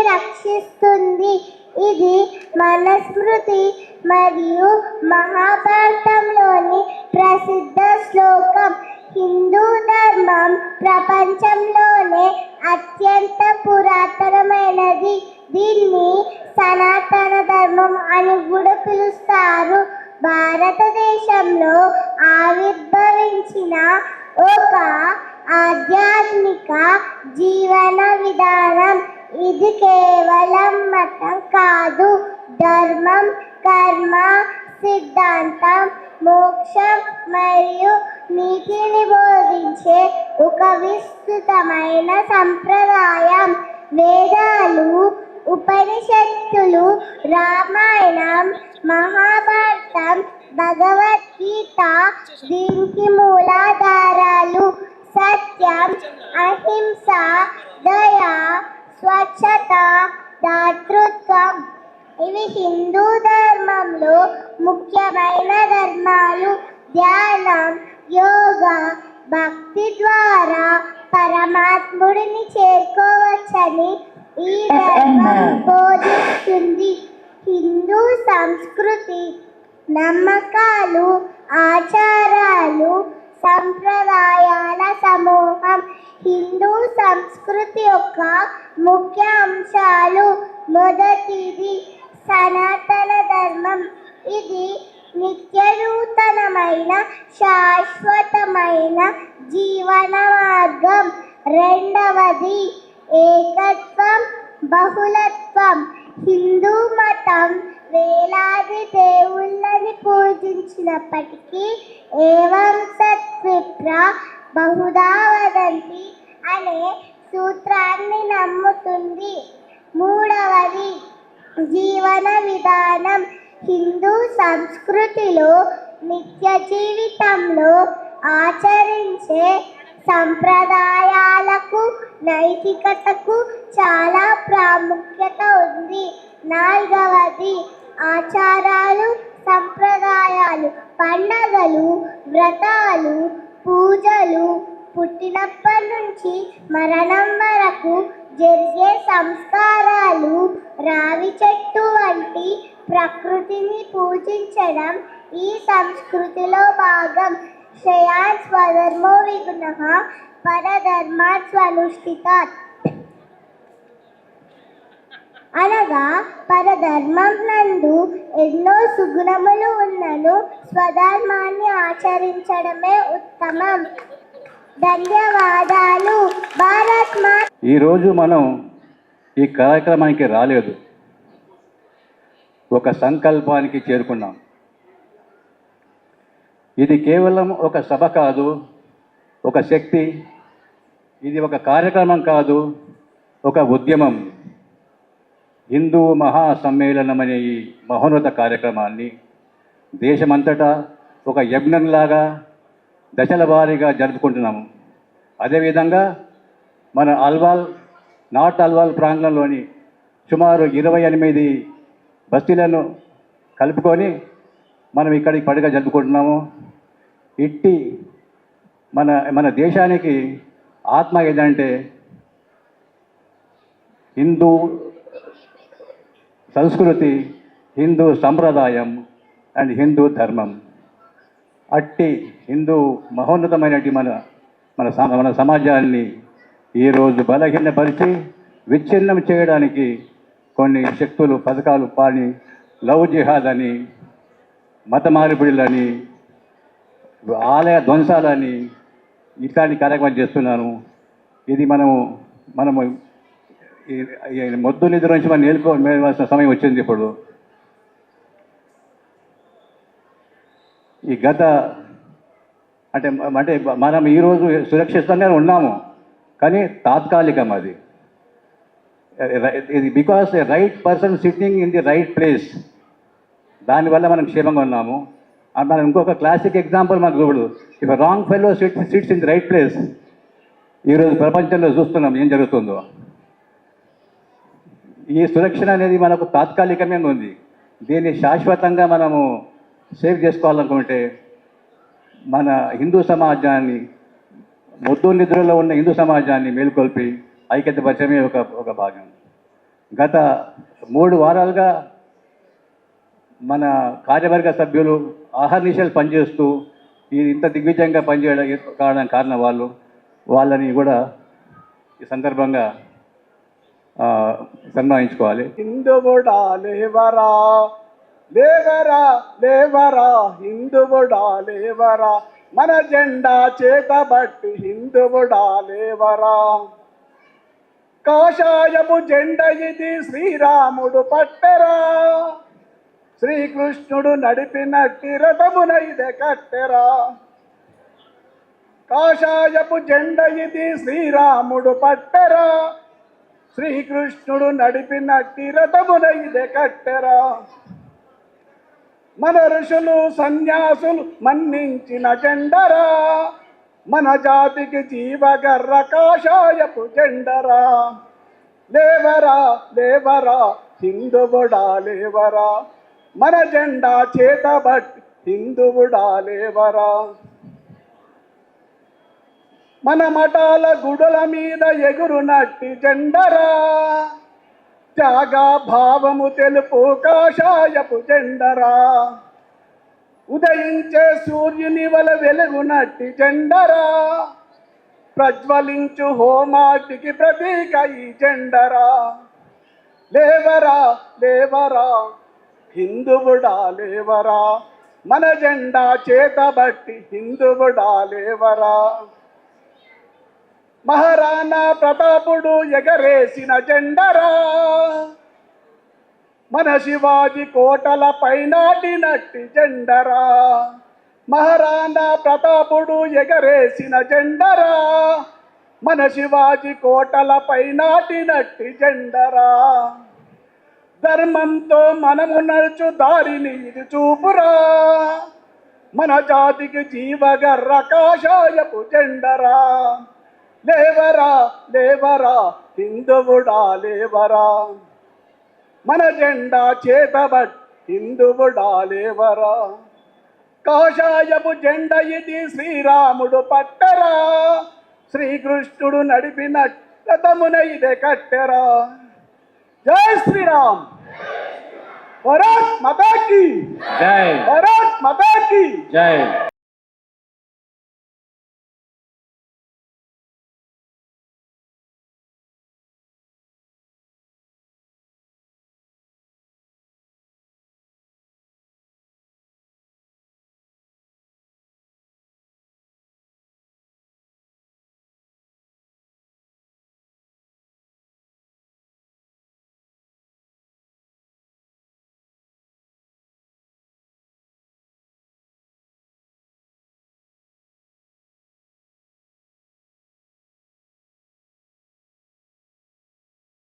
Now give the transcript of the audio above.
రక్షిస్తుంది. ఇది మనుస్మృతి మరియు మహాభారతంలోని ప్రసిద్ధ శ్లోకం. హిందూ ధర్మం ప్రపంచంలోనే అత్యంత పురాతనమైనది. దీన్ని సనాతన ధర్మం అని కూడా పిలుస్తారు. భారతదేశంలో ఆవిర్భవించిన ఒక ఆధ్యాత్మిక జీవన విధానం. ఇది కేవలం మతం కాదు, ధర్మం, కర్మ, సిద్ధాంతం, మోక్షం మరియు నీతిని బోధించే ఒక విస్తృతమైన సంప్రదాయం. వేదాలు, ఉపనిషత్తులు, రామాయణం, మహాభారతం, భగవద్గీత దీనికి మూలాధారాలు. సత్యం, అహింస, దయ, స్వచ్ఛత, దాతృత్వం ఇవి హిందూ ధర్మంలో ముఖ్యమైన ధర్మాలు. ధ్యానం, యోగా, భక్తి ద్వారా పరమాత్ముడిని చేరుకోవచ్చని ఈ ధర్మం బోధిస్తుంది. హిందూ సంస్కృతి, నమ్మకాలు, ఆచారాలు, సంప్రదాయాల సమూహం. హిందూ సంస్కృతి యొక్క ముఖ్య అంశాలు: మొదటిది సనాతన ధర్మం. ఇది నిత్య నూతనమైన శాశ్వతమైన జీవన మార్గం. రెండవది ఏకత్వం, బహుళత్వం. హిందూ మతం వేలాది దేవుళ్ళని పూజించినప్పటికీ ఏవం సత్ విప్ర బహుధా వదంతి అనే సూత్రాన్ని నమ్ముతుంది. మూడవది జీవన విధానం. హిందూ సంస్కృతిలో నిత్య జీవితంలో ఆచరించే సంప్రదాయాలకు, నైతికతకు చాలా ప్రాముఖ్యత ఉంది. నాలుగవది ఆచారాలు, సంప్రదాయాలు. పండగలు, వ్రతాలు, పూజలు, పుట్టినప్పటి నుంచి మరణం వరకు జరిగే సంస్కారాలు, రావి చెట్టు వంటి ప్రకృతిని పూజించడం ఈ సంస్కృతిలో భాగం. శ్రేయాన్ స్వధర్మో విగుణః పరధర్మాత్ స్వనుష్ఠితాత్ అనగా పరధర్మం నందు ఎన్నో సుగుణములు ఉన్నను స్వధర్మాన్ని ఆచరించడమే ఉత్తమం. ధన్యవాదాలు. భారత్ మాత. ఈరోజు మనం ఈ కార్యక్రమానికి రాలేదు, ఒక సంకల్పానికి చేరుకున్నాం. ఇది కేవలం ఒక సభ కాదు, ఒక శక్తి. ఇది ఒక కార్యక్రమం కాదు, ఒక ఉద్యమం. హిందూ మహాసమ్మేళనం అనే ఈ మహోన్నత కార్యక్రమాన్ని దేశమంతటా ఒక యజ్ఞంలాగా దశల వారీగా జరుపుకుంటున్నాము. అదేవిధంగా మన నార్త్ అల్వాల్ ప్రాంగణంలోని సుమారు 28 బస్తీలను కలుపుకొని మనం ఇక్కడికి పండుగ జరుపుకుంటున్నాము. ఇట్టి మన దేశానికి ఆత్మ ఏదంటే హిందూ సంస్కృతి, హిందూ సంప్రదాయం అండ్ హిందూ ధర్మం. అట్టి హిందూ మహోన్నతమైనటి మన సమాజాన్ని ఈరోజు బలహీనపరిచి విచ్ఛిన్నం చేయడానికి కొన్ని శక్తులు, పథకాలు పాని లవ్ జిహాద్ అని, మత మార్పిడులని, ఆలయ ధ్వంసాలని ఇట్లాంటి కార్యక్రమాలు చేస్తున్నాను. ఇది మనము మొద్దు నిద్ర నుంచి మనం మేల్కోవాల్సిన సమయం వచ్చింది. ఇప్పుడు ఈ అంటే మనం ఈరోజు సురక్షితంగా ఉన్నాము, కానీ తాత్కాలికం అది. ఇది because A right person sitting in the right place, దానివల్ల మనం క్షేమంగా ఉన్నాము. మనం ఇంకొక క్లాసిక్ ఎగ్జాంపుల్ మనకు చూడు, if wrong fellow sits in the right place. ఈరోజు ప్రపంచంలో చూస్తున్నాం ఏం జరుగుతుందో. ఈ సురక్షణ అనేది మనకు తాత్కాలికమే ఉంది. దీన్ని శాశ్వతంగా మనము సేవ్ చేసుకోవాలనుకుంటే మన హిందూ సమాజాన్ని, మొద్దు నిద్రలో ఉన్న హిందూ సమాజాన్ని మేల్కొల్పి ఐక్యతపరచమే ఒక భాగం. గత 3 వారాలుగా మన కార్యవర్గ సభ్యులు ఆహర్నిశలు పనిచేస్తూ ఇంత దిగ్విజయంగా పనిచేయడం కారణం వాళ్ళని కూడా ఈ సందర్భంగా సన్మానించుకోవాలి. హిందువుడా లేవరా లేవరా లేవరా, హిందువుడా లేవరా, మన జెండా చేతబట్టి హిందువుడా లేవరా. కాషాయపు జెండ ఇది శ్రీరాముడు పట్టెరా, శ్రీకృష్ణుడు నడిపినట్టి రథమున ఇదే కట్టెరా. కాషాయపు జెండ ఇది శ్రీరాముడు పట్టెరా, శ్రీకృష్ణుడు నడిపినట్టి రథమున ఇదే కట్టెరా. మన ఋషులు సన్యాసులు మన్నించిన జెండరా, మన జాతికి జీవగర్ర కాషాయపు జెండరా. లేవరా లేవరా, హిందువుడా లేవరా, మన జెండా చేతబట్టి హిందువుడా లేవరా. మన మఠాల గుడుల మీద ఎగురునట్టి జెండరా, త్యాగా భావము తెలుపు కాషాయపు జెండరా. ఉదయించే సూర్యుని వల వెలుగునట్టి జెండరా, ప్రజ్వలించు హోమాటికి ప్రతీక ఈ జెండరా. లేవరా లేవరా, హిందువుడా లేవరా, మన జెండా చేతబట్టి హిందువుడా లేవరా. మహారాణా ప్రతాపుడు ఎగరేసిన జెండరా, మన శివాజీ కోటల పైనాటినట్టి జెండరా. మహారాణా ప్రతాపుడు ఎగరేసిన జెండరా, మన శివాజీ కోటల పైనాటినట్టి జెండరా. ధర్మంతో మనము నడుచు దారిని ఇది చూపురా, మన జాతికి జీవగర్ర కాషాయపు జెండరా. లేవరా లేవరా, హిందువుడా లేవరా, మన జెండా చేతబట్టి హిందువుడా లేవరా. కాషాయపు జెండ ఇది శ్రీరాముడు పట్టెరా, శ్రీకృష్ణుడు నడిపిన రథమున ఇదే కట్టెరా. జై శ్రీరామ్, భారత్ మాతా కీ జై, భారత్ మాతా కీ జై.